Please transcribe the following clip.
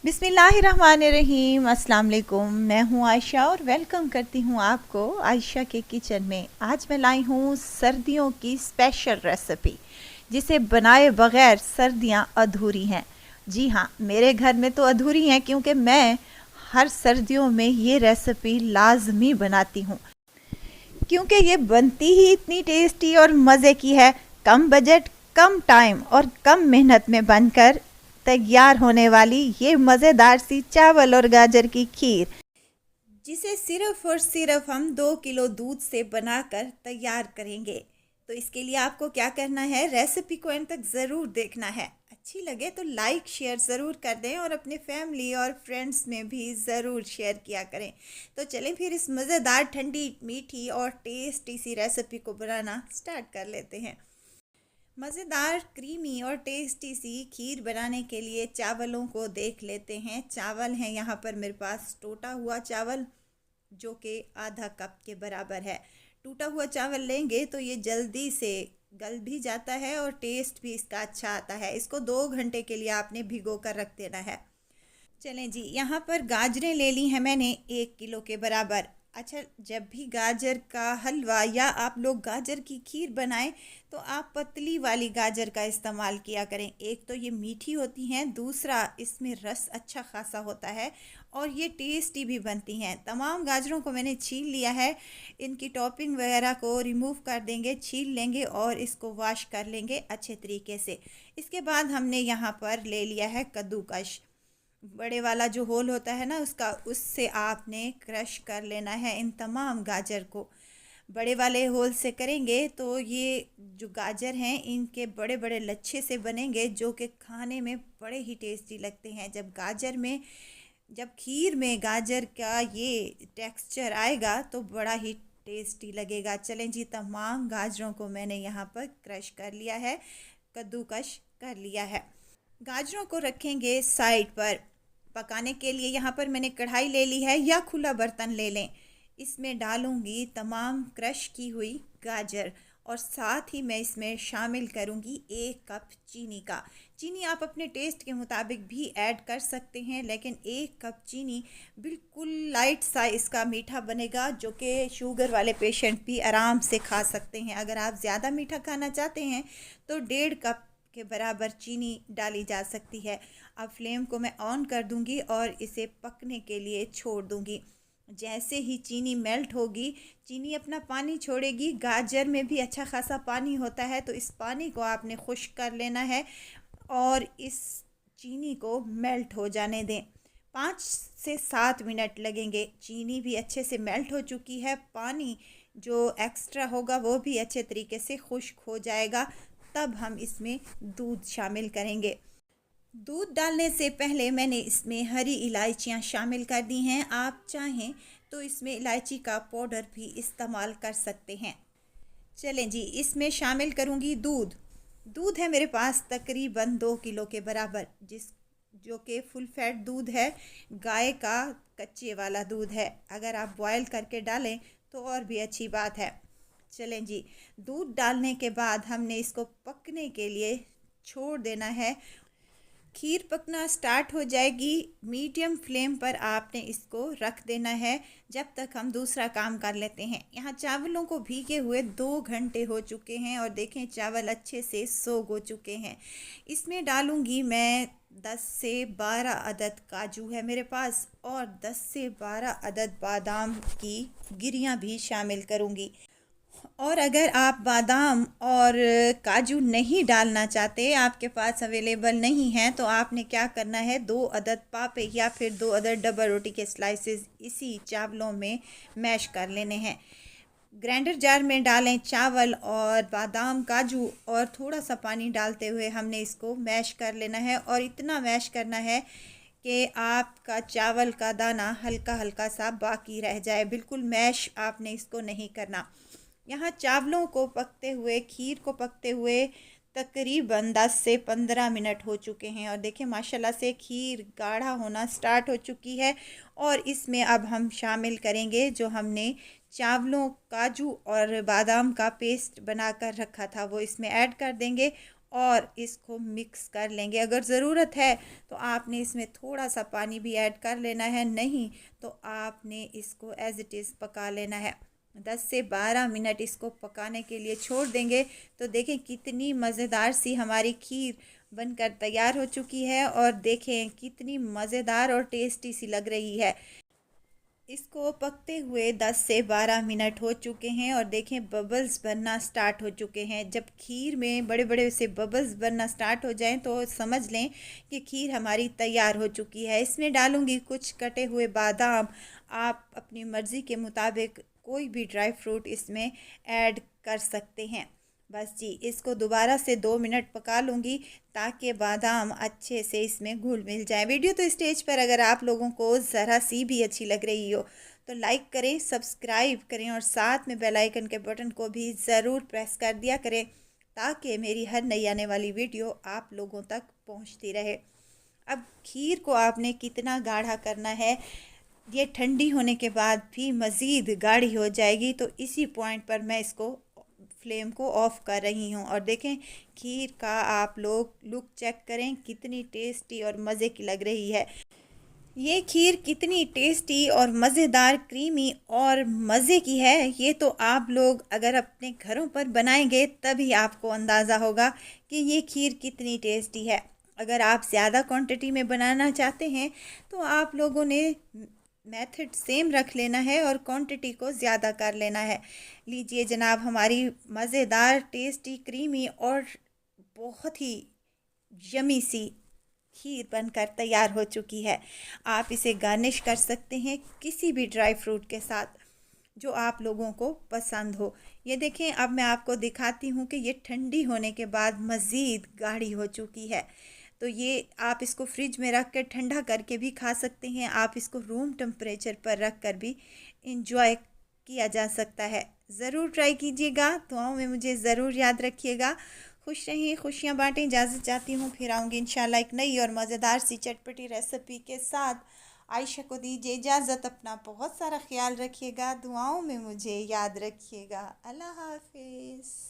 बिस्मिल्लाहिर्रहमानिर्रहीम। अस्सलाम वालेकुम। मैं हूँ आयशा और वेलकम करती हूँ आपको आयशा के किचन में। आज मैं लाई हूँ सर्दियों की स्पेशल रेसिपी जिसे बनाए बग़ैर सर्दियाँ अधूरी हैं। जी हाँ, मेरे घर में तो अधूरी हैं क्योंकि मैं हर सर्दियों में ये रेसिपी लाजमी बनाती हूँ, क्योंकि ये बनती ही इतनी टेस्टी और मज़े की है। कम बजट, कम टाइम और कम मेहनत में बनकर तैयार होने वाली ये मज़ेदार सी चावल और गाजर की खीर, जिसे सिर्फ और सिर्फ हम 2 किलो दूध से बनाकर तैयार करेंगे। तो इसके लिए आपको क्या करना है, रेसिपी को एंड तक ज़रूर देखना है। अच्छी लगे तो लाइक शेयर ज़रूर कर दें और अपने फैमिली और फ्रेंड्स में भी ज़रूर शेयर किया करें। तो चलें फिर इस मज़ेदार ठंडी मीठी और टेस्टी सी रेसिपी को बनाना स्टार्ट कर लेते हैं। मज़ेदार क्रीमी और टेस्टी सी खीर बनाने के लिए चावलों को देख लेते हैं। चावल हैं यहाँ पर मेरे पास टूटा हुआ चावल, जो कि आधा कप के बराबर है। टूटा हुआ चावल लेंगे तो ये जल्दी से गल भी जाता है और टेस्ट भी इसका अच्छा आता है। इसको 2 घंटे के लिए आपने भिगो कर रख देना है। चलें जी, यहाँ पर गाजरें ले ली हैं मैंने 1 किलो के बराबर। अच्छा, जब भी गाजर का हलवा या आप लोग गाजर की खीर बनाएं तो आप पतली वाली गाजर का इस्तेमाल किया करें। एक तो ये मीठी होती हैं, दूसरा इसमें रस अच्छा खासा होता है और ये टेस्टी भी बनती हैं। तमाम गाजरों को मैंने छील लिया है। इनकी टॉपिंग वगैरह को रिमूव कर देंगे, छील लेंगे और इसको वॉश कर लेंगे अच्छे तरीके से। इसके बाद हमने यहाँ पर ले लिया है कद्दूकश। बड़े वाला जो होल होता है ना उसका, उससे आपने क्रश कर लेना है इन तमाम गाजर को। बड़े वाले होल से करेंगे तो ये जो गाजर हैं इनके बड़े बड़े लच्छे से बनेंगे, जो कि खाने में बड़े ही टेस्टी लगते हैं। जब खीर में गाजर का ये टेक्सचर आएगा तो बड़ा ही टेस्टी लगेगा। चलें जी, तमाम गाजरों को मैंने यहाँ पर क्रश कर लिया है, कद्दूकश कर लिया है। गाजरों को रखेंगे साइड पर। पकाने के लिए यहाँ पर मैंने कढ़ाई ले ली है या खुला बर्तन ले लें। इसमें डालूंगी तमाम क्रश की हुई गाजर और साथ ही मैं इसमें शामिल करूंगी 1 कप चीनी का। चीनी आप अपने टेस्ट के मुताबिक भी ऐड कर सकते हैं, लेकिन 1 कप चीनी बिल्कुल लाइट सा इसका मीठा बनेगा, जो कि शुगर वाले पेशेंट भी आराम से खा सकते हैं। अगर आप ज़्यादा मीठा खाना चाहते हैं तो 1.5 कप के बराबर चीनी डाली जा सकती है। अब फ्लेम को मैं ऑन कर दूंगी और इसे पकने के लिए छोड़ दूंगी। जैसे ही चीनी मेल्ट होगी, चीनी अपना पानी छोड़ेगी। गाजर में भी अच्छा खासा पानी होता है, तो इस पानी को आपने खुश्क कर लेना है और इस चीनी को मेल्ट हो जाने दें। 5 से 7 मिनट लगेंगे। चीनी भी अच्छे से मेल्ट हो चुकी है, पानी जो एक्स्ट्रा होगा वो भी अच्छे तरीके से खुश्क हो जाएगा। तब हम इसमें दूध शामिल करेंगे। दूध डालने से पहले मैंने इसमें हरी इलायचियाँ शामिल कर दी हैं। आप चाहें तो इसमें इलायची का पाउडर भी इस्तेमाल कर सकते हैं। चलें जी, इसमें शामिल करूँगी दूध। दूध है मेरे पास तकरीबन 2 किलो के बराबर, जो कि फुल फैट दूध है। गाय का कच्चे वाला दूध है। अगर आप बॉयल करके डालें तो और भी अच्छी बात है। चलें जी, दूध डालने के बाद हमने इसको पकने के लिए छोड़ देना है। खीर पकना स्टार्ट हो जाएगी, मीडियम फ्लेम पर आपने इसको रख देना है जब तक हम दूसरा काम कर लेते हैं। यहाँ चावलों को भीगे हुए 2 घंटे हो चुके हैं और देखें चावल अच्छे से सोग हो चुके हैं। इसमें डालूंगी मैं 10 से 12 अदद काजू है मेरे पास और 10 से 12 अदद बादाम की गिरियाँ भी शामिल करूँगी। और अगर आप बादाम और काजू नहीं डालना चाहते, आपके पास अवेलेबल नहीं हैं, तो आपने क्या करना है, 2 अदद पापे या फिर 2 अदद डबल रोटी के स्लाइसेस इसी चावलों में मैश कर लेने हैं। ग्राइंडर जार में डालें चावल और बादाम काजू और थोड़ा सा पानी डालते हुए हमने इसको मैश कर लेना है। और इतना मैश करना है कि आपका चावल का दाना हल्का हल्का सा बाकी रह जाए। बिल्कुल मैश आपने इसको नहीं करना। यहाँ चावलों को पकते हुए, खीर को पकते हुए तकरीबन 10 से 15 मिनट हो चुके हैं और देखें माशाल्लाह से खीर गाढ़ा होना स्टार्ट हो चुकी है। और इसमें अब हम शामिल करेंगे जो हमने चावलों, काजू और बादाम का पेस्ट बनाकर रखा था, वो इसमें ऐड कर देंगे और इसको मिक्स कर लेंगे। अगर ज़रूरत है तो आपने इसमें थोड़ा सा पानी भी ऐड कर लेना है, नहीं तो आपने इसको एज़ इट इज़ पका लेना है। 10 से 12 मिनट इसको पकाने के लिए छोड़ देंगे। तो देखें कितनी मज़ेदार सी हमारी खीर बनकर तैयार हो चुकी है और देखें कितनी मज़ेदार और टेस्टी सी लग रही है। इसको पकते हुए 10 से 12 मिनट हो चुके हैं और देखें बबल्स बनना स्टार्ट हो चुके हैं। जब खीर में बड़े बड़े से बबल्स बनना स्टार्ट हो जाएं तो समझ लें कि खीर हमारी तैयार हो चुकी है। इसमें डालूंगी कुछ कटे हुए बादाम। आप अपनी मर्ज़ी के मुताबिक कोई भी ड्राई फ्रूट इसमें ऐड कर सकते हैं। बस जी, इसको दोबारा से 2 मिनट पका लूँगी ताकि बादाम अच्छे से इसमें घुल मिल जाए। वीडियो तो स्टेज पर अगर आप लोगों को ज़रा सी भी अच्छी लग रही हो तो लाइक करें, सब्सक्राइब करें और साथ में बेल आइकन के बटन को भी ज़रूर प्रेस कर दिया करें ताकि मेरी हर नई आने वाली वीडियो आप लोगों तक पहुंचती रहे। अब खीर को आपने कितना गाढ़ा करना है, ये ठंडी होने के बाद भी मज़ीद गाढ़ी हो जाएगी। तो इसी पॉइंट पर मैं इसको फ्लेम को ऑफ कर रही हूँ और देखें खीर का आप लोग लुक चेक करें कितनी टेस्टी और मज़े की लग रही है। ये खीर कितनी टेस्टी और मज़ेदार, क्रीमी और मज़े की है, ये तो आप लोग अगर अपने घरों पर बनाएंगे तभी आपको अंदाज़ा होगा कि ये खीर कितनी टेस्टी है। अगर आप ज़्यादा क्वांटिटी में बनाना चाहते हैं तो आप लोगों ने मेथड सेम रख लेना है और क्वांटिटी को ज़्यादा कर लेना है। लीजिए जनाब, हमारी मज़ेदार, टेस्टी, क्रीमी और बहुत ही यमी सी खीर बनकर तैयार हो चुकी है। आप इसे गार्निश कर सकते हैं किसी भी ड्राई फ्रूट के साथ जो आप लोगों को पसंद हो। ये देखें, अब मैं आपको दिखाती हूँ कि ये ठंडी होने के बाद मज़ीद गाढ़ी हो चुकी है। तो ये आप इसको फ्रिज में रख कर ठंडा करके भी खा सकते हैं। आप इसको रूम टेम्परेचर पर रख कर भी इंजॉय किया जा सकता है। ज़रूर ट्राई कीजिएगा। दुआओं में मुझे ज़रूर याद रखिएगा। खुश रहें, खुशियाँ बाँटें। इजाज़त चाहती हूँ, फिर आऊँगी इंशाल्लाह एक नई और मज़ेदार सी चटपटी रेसिपी के साथ। आयशा को दीजिए इजाज़त। अपना बहुत सारा ख्याल रखिएगा। दुआओं में मुझे याद रखिएगा। अल्लाह हाफिज़।